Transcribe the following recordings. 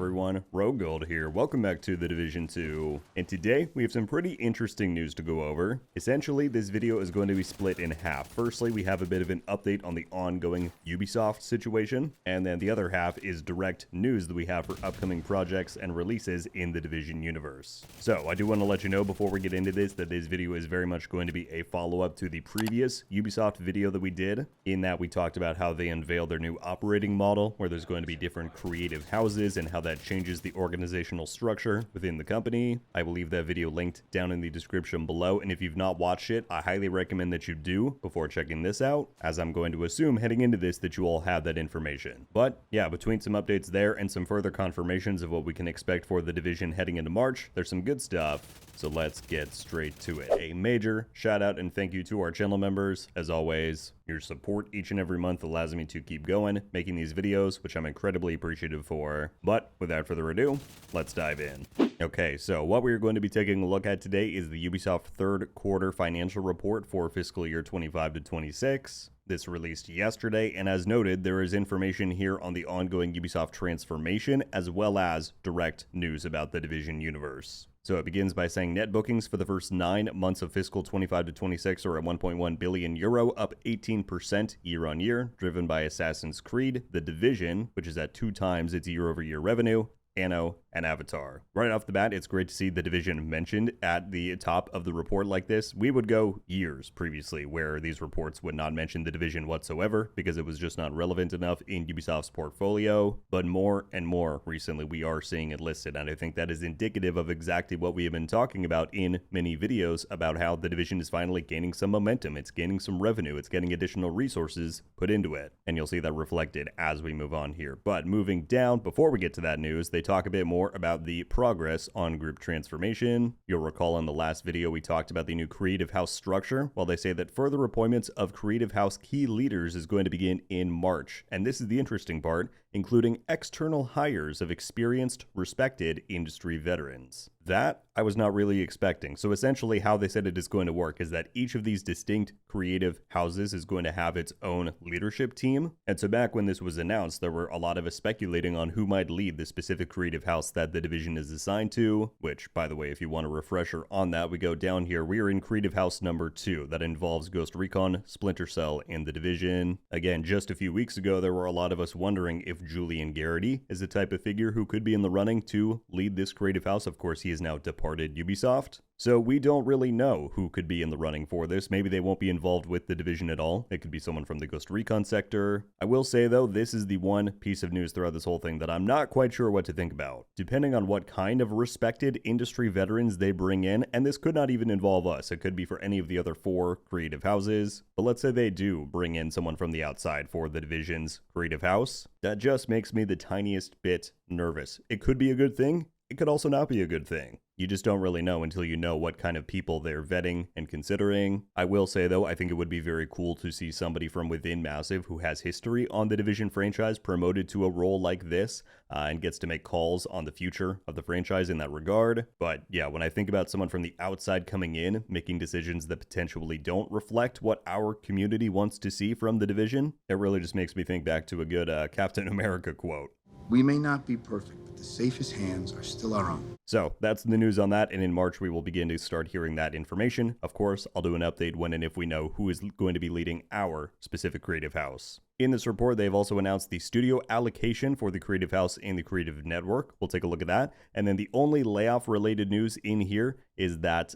everyone, RogueGold here. Welcome back to The Division 2. And today, we have some pretty interesting news to go over. Essentially, this video is going to be split in half. Firstly, we have a bit of an update on the ongoing Ubisoft situation, and then the other half is direct news that we have for upcoming projects and releases in the Division universe. So, I do want to let you know before we get into this that this video is very much going to be a follow-up to the previous Ubisoft video that we did, in that we talked about how they unveiled their new operating model, where there's going to be different creative houses and how that changes the organizational structure within the company. I will leave that video linked down in the description below, and if you've not watched it, I highly recommend that you do before checking this out, as I'm going to assume heading into this that you all have that information. But yeah, between some updates there and some further confirmations of what we can expect for the Division heading into March, there's some good stuff. So let's get straight to it. A major shout out and thank you to our channel members. As always, your support each and every month allows me to keep going, making these videos, which I'm incredibly appreciative for. But without further ado, let's dive in. Okay, so what we're going to be taking a look at today is the Ubisoft third quarter financial report for fiscal year 25 to 26. This released yesterday, and as noted, there is information here on the ongoing Ubisoft transformation, as well as direct news about the Division universe. So it begins by saying net bookings for the first 9 months of fiscal 25 to 26 are at 1.1 billion euro, up 18% year on year, driven by Assassin's Creed, The Division, which is at 2 times its year-over-year revenue, Anno, and Avatar. Right off the bat, it's great to see The Division mentioned at the top of the report like this. We would go years previously where these reports would not mention The Division whatsoever because it was just not relevant enough in Ubisoft's portfolio, but more and more recently we are seeing it listed, and I think that is indicative of exactly what we have been talking about in many videos about how The Division is finally gaining some momentum, it's gaining some revenue, it's getting additional resources put into it, and you'll see that reflected as we move on here. But moving down, before we get to that news, they talk a bit more about the progress on group transformation. You'll recall in the last video we talked about the new Creative House structure, while they say that further appointments of Creative House key leaders is going to begin in March. And this is the interesting part, including external hires of experienced, respected industry veterans. That I was not really expecting. So essentially how they said it is going to work is that each of these distinct creative houses is going to have its own leadership team. And so back when this was announced, there were a lot of us speculating on who might lead the specific creative house that the Division is assigned to, which, by the way, if you want a refresher on that, we go down here. We are in creative house number 2. That involves Ghost Recon, Splinter Cell, and the Division. Again, just a few weeks ago, there were a lot of us wondering if Julian Garrity is the type of figure who could be in the running to lead this creative house. Of course, he is now departed Ubisoft. So we don't really know who could be in the running for this. Maybe they won't be involved with the Division at all. It could be someone from the Ghost Recon sector. I will say though, this is the one piece of news throughout this whole thing that I'm not quite sure what to think about. Depending on what kind of respected industry veterans they bring in, and this could not even involve us. It could be for any of the other 4 creative houses. But let's say they do bring in someone from the outside for the Division's creative house. That just makes me the tiniest bit nervous. It could be a good thing. It could also not be a good thing. You just don't really know until you know what kind of people they're vetting and considering. I will say though, I think it would be very cool to see somebody from within Massive who has history on the Division franchise promoted to a role like this and gets to make calls on the future of the franchise in that regard. But yeah, when I think about someone from the outside coming in, making decisions that potentially don't reflect what our community wants to see from the Division, it really just makes me think back to a good Captain America quote. We may not be perfect, but the safest hands are still our own. So that's the news on that, and in March we will begin to start hearing that information. Of course, I'll do an update when and if we know who is going to be leading our specific creative house. In this report, they've also announced the studio allocation for the Creative House and the Creative Network. We'll take a look at that. And then the only layoff-related news in here is that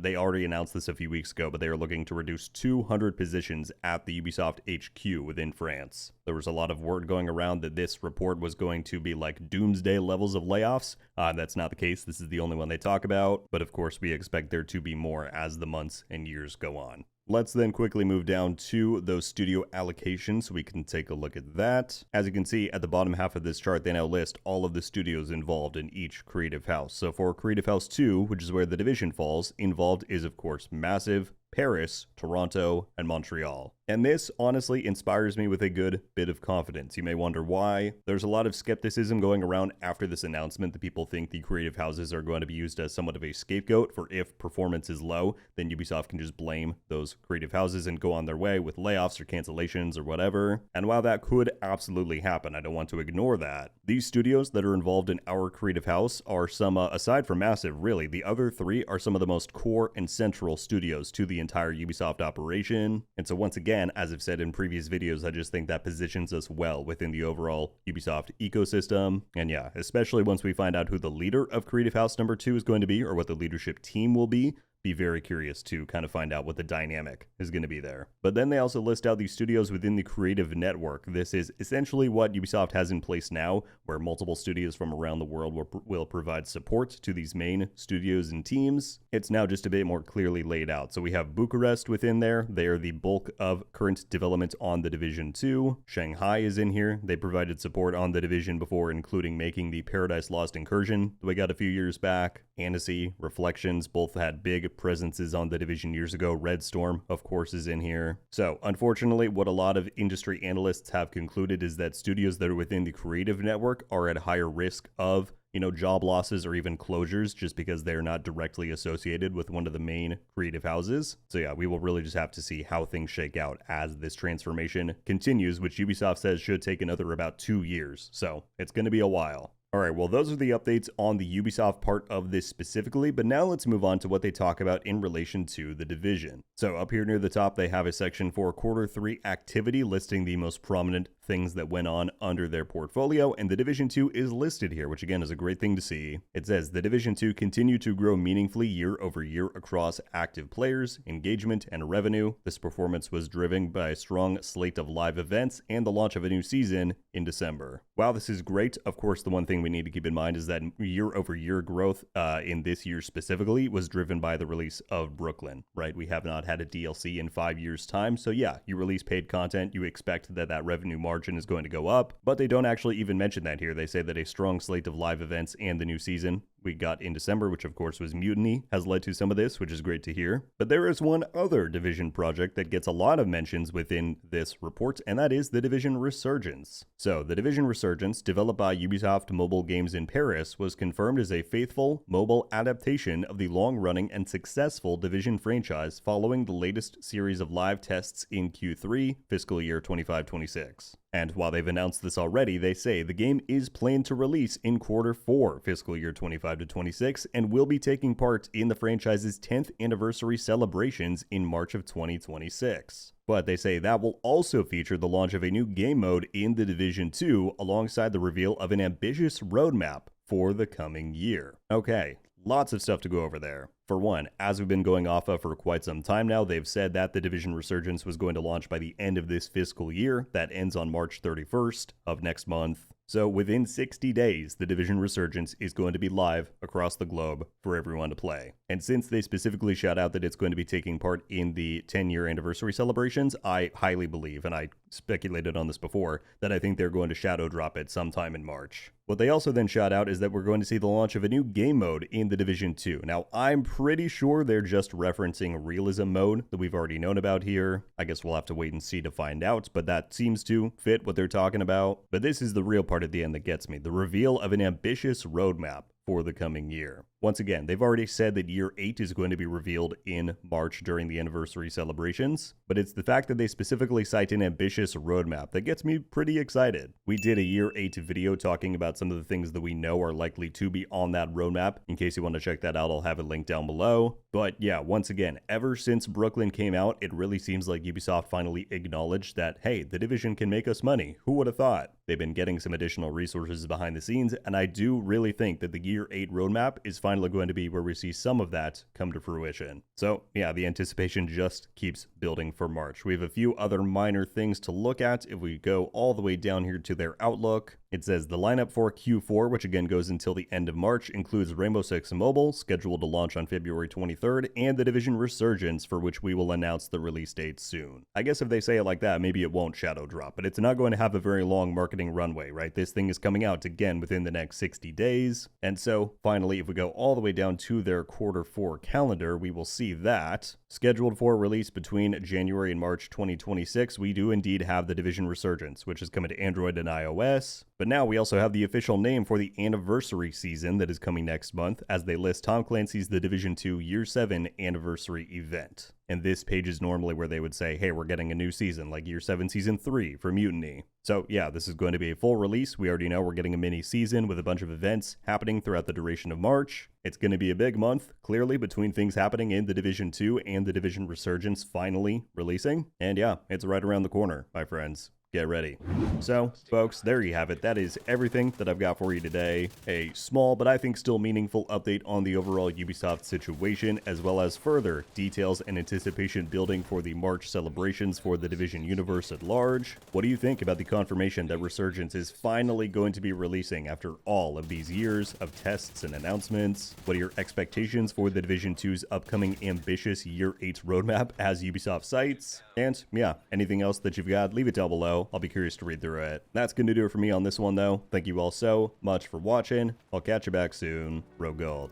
they already announced this a few weeks ago, but they are looking to reduce 200 positions at the Ubisoft HQ within France. There was a lot of word going around that this report was going to be like doomsday levels of layoffs. That's not the case. This is the only one they talk about. But of course, we expect there to be more as the months and years go on. Let's then quickly move down to those studio allocations so we can take a look at that. As you can see at the bottom half of this chart, they now list all of the studios involved in each creative house. So for Creative House 2, which is where the Division falls, involved is of course Massive, Paris, Toronto, and Montreal. And this honestly inspires me with a good bit of confidence. You may wonder why. There's a lot of skepticism going around after this announcement that people think the creative houses are going to be used as somewhat of a scapegoat for if performance is low, then Ubisoft can just blame those creative houses and go on their way with layoffs or cancellations or whatever. And while that could absolutely happen, I don't want to ignore that. These studios that are involved in our creative house are some, aside from Massive, really, the other three are some of the most core and central studios to the entire Ubisoft operation. And so once again, as I've said in previous videos, I just think that positions us well within the overall Ubisoft ecosystem. And yeah, especially once we find out who the leader of Creative House number 2 is going to be, or what the leadership team will be very curious to kind of find out what the dynamic is going to be there. But then they also list out the studios within the creative network. This is essentially what Ubisoft has in place now, where multiple studios from around the world will provide support to these main studios and teams. It's now just a bit more clearly laid out. So we have Bucharest within there. They are the bulk of current development on The Division 2. Shanghai is in here. They provided support on The Division before, including making the Paradise Lost incursion that we got a few years back. Annecy, Reflections, both had big presences on The Division years ago. Red Storm, of course, is in here. So, unfortunately, what a lot of industry analysts have concluded is that studios that are within the creative network are at higher risk of job losses or even closures just because they're not directly associated with one of the main creative houses. So yeah, we will really just have to see how things shake out as this transformation continues, which Ubisoft says should take another about 2 years. So it's going to be a while. All right, well, those are the updates on the Ubisoft part of this specifically, but now let's move on to what they talk about in relation to The Division. So up here near the top, they have a section for Q3 activity listing the most prominent things that went on under their portfolio, and The Division 2 is listed here, which again is a great thing to see. It says, The Division 2 continued to grow meaningfully year over year across active players, engagement, and revenue. This performance was driven by a strong slate of live events and the launch of a new season in December. While this is great, of course, the one thing we need to keep in mind is that year-over-year growth in this year specifically was driven by the release of Brooklyn, right? We have not had a DLC in 5 years' time, so yeah, you release paid content, you expect that revenue margin is going to go up, but they don't actually even mention that here. They say that a strong slate of live events and the new season we got in December, which of course was Mutiny, has led to some of this, which is great to hear. But there is one other Division project that gets a lot of mentions within this report, and that is The Division Resurgence. So, The Division Resurgence, developed by Ubisoft Mobile Games in Paris, was confirmed as a faithful mobile adaptation of the long-running and successful Division franchise following the latest series of live tests in Q3, fiscal year 25-26. And while they've announced this already, they say the game is planned to release in Q4, fiscal year 25-26, and will be taking part in the franchise's 10th anniversary celebrations in March of 2026. But they say that will also feature the launch of a new game mode in The Division 2, alongside the reveal of an ambitious roadmap for the coming year. Okay, lots of stuff to go over there. For one, as we've been going off of for quite some time now, they've said that The Division Resurgence was going to launch by the end of this fiscal year. That ends on March 31st of next month. So within 60 days, The Division Resurgence is going to be live across the globe for everyone to play. And since they specifically shout out that it's going to be taking part in the 10-year anniversary celebrations, I highly believe, and I speculated on this before, that I think they're going to shadow drop it sometime in March. What they also then shout out is that we're going to see the launch of a new game mode in The Division 2. Now, I'm pretty sure they're just referencing realism mode that we've already known about here. I guess we'll have to wait and see to find out, but that seems to fit what they're talking about. But this is the real part at the end that gets me, the reveal of an ambitious roadmap for the coming year. Once again, they've already said that Year 8 is going to be revealed in March during the anniversary celebrations, but it's the fact that they specifically cite an ambitious roadmap that gets me pretty excited. We did a Year 8 video talking about some of the things that we know are likely to be on that roadmap. In case you want to check that out, I'll have it linked down below. But yeah, once again, ever since Brooklyn came out, it really seems like Ubisoft finally acknowledged that, hey, The Division can make us money. Who would have thought? They've been getting some additional resources behind the scenes, and I do really think that the Year 8 roadmap is finally going to be where we see some of that come to fruition. So yeah, the anticipation just keeps building for March. We have a few other minor things to look at if we go all the way down here to their outlook. It says the lineup for Q4, which again goes until the end of March, includes Rainbow Six Mobile, scheduled to launch on February 23rd, and The Division Resurgence, for which we will announce the release date soon. I guess if they say it like that, maybe it won't shadow drop, but it's not going to have a very long marketing runway, right? This thing is coming out again within the next 60 days. And so, finally, if we go all the way down to their Q4 calendar, we will see that scheduled for release between January and March 2026, we do indeed have The Division Resurgence, which is coming to Android and iOS. But now we also have the official name for the anniversary season that is coming next month, as they list Tom Clancy's The Division 2 Year 7 anniversary event. And this page is normally where they would say, hey, we're getting a new season, like Year 7 Season 3 for Mutiny. So yeah, this is going to be a full release. We already know we're getting a mini season with a bunch of events happening throughout the duration of March. It's going to be a big month, clearly, between things happening in The Division 2 and The Division Resurgence finally releasing. And yeah, it's right around the corner, my friends. Get ready. So, folks, there you have it. That is everything that I've got for you today. A small, but I think still meaningful update on the overall Ubisoft situation, as well as further details and anticipation building for the March celebrations for the Division universe at large. What do you think about the confirmation that Resurgence is finally going to be releasing after all of these years of tests and announcements? What are your expectations for the Division 2's upcoming ambitious Year 8 roadmap as Ubisoft cites? And yeah, anything else that you've got, leave it down below. I'll be curious to read through it. That's going to do it for me on this one, though. Thank you all so much for watching. I'll catch you back soon. RogueGold.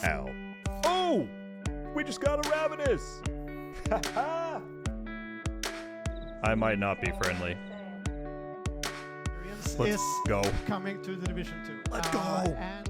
Ow. Oh! We just got a Ravenous! Haha! I might not be friendly. Let's go. Coming to the Division 2. Let's go! And